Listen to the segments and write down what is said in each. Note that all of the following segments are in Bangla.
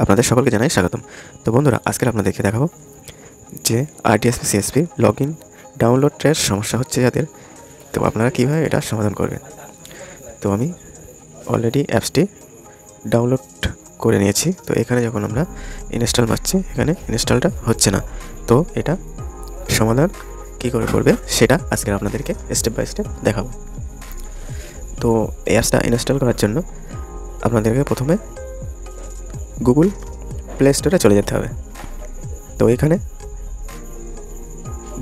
আপনাদের সকলকে জানাই স্বাগতম। তো বন্ধুরা, আজকে আপনাদেরকে দেখাবো যে আরডিএসপি সিএসপি লগইন ডাউনলোডের সমস্যা হচ্ছে যাদের, তো আপনারা কীভাবে এটা সমাধান করবেন। তো আমি অলরেডি অ্যাপসটি ডাউনলোড করে নিয়েছি। তো এখানে যখন আমরা ইনস্টল মারছি, এখানে ইনস্টলটা হচ্ছে না। তো এটা সমাধান কী করে করবে সেটা আজকে আপনাদেরকে স্টেপ বাই স্টেপ দেখাবো। তো এই অ্যাপসটা ইনস্টল করার জন্য আপনাদেরকে প্রথমে গুগল প্লে স্টোরে চলে যেতে হবে। তো এখানে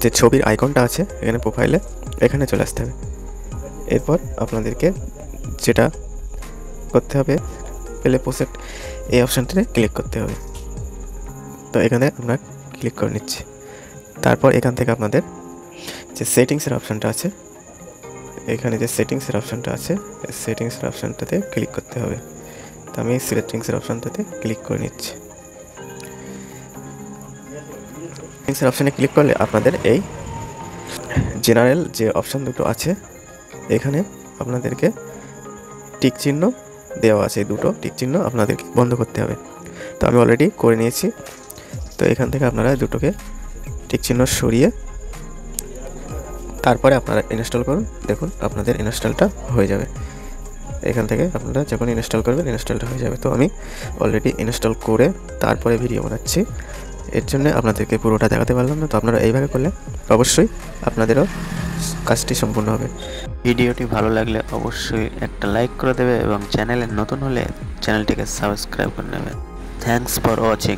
যে ছবির আইকনটা আছে এখানে প্রোফাইলে, এখানে চলে আসতে হবে। এরপর আপনাদেরকে যেটা করতে হবে, প্লে প্রসেট এই অপশানটাতে ক্লিক করতে হবে। তো এখানে আমরা ক্লিক করে নিচ্ছি। তারপর এখান থেকে আপনাদের যে সেটিংসের অপশানটা আছে, এখানে যে সেটিংসের অপশানটা আছে সেটিংসের অপশানটাতে ক্লিক করতে হবে। তো আমি সেটিংসের অপশানটাতে ক্লিক করে নিচ্ছি। সেটিংসের অপশানে ক্লিক করলে আপনাদের এই জেনারেল যে অপশান দুটো আছে এখানে আপনাদেরকে টিক চিহ্ন দেওয়া আছে, এই দুটো টিক চিহ্ন আপনাদেরকে বন্ধ করতে হবে। তো আমি অলরেডি করে নিয়েছি। তো এখান থেকে আপনারা দুটোকে টিক চিহ্ন সরিয়ে তারপরে আপনারা ইনস্টল করুন। দেখুন আপনাদের ইনস্টলটা হয়ে যাবে। এখান থেকে আপনারা যখন ইনস্টল করবেন ইনস্টলটা হয়ে যাবে। তো আমি অলরেডি ইনস্টল করে তারপরে ভিডিও বানাচ্ছি, এর জন্য আপনাদেরকে পুরোটা দেখাতে পারলাম না। তো আপনারা এইভাবে করলে অবশ্যই আপনাদেরও কাজটি সম্পূর্ণ হবে। ভিডিওটি ভালো লাগলে অবশ্যই একটা লাইক করে দেবে এবং চ্যানেলে নতুন হলে চ্যানেলটিকে সাবস্ক্রাইব করে নেবে। Thanks for watching.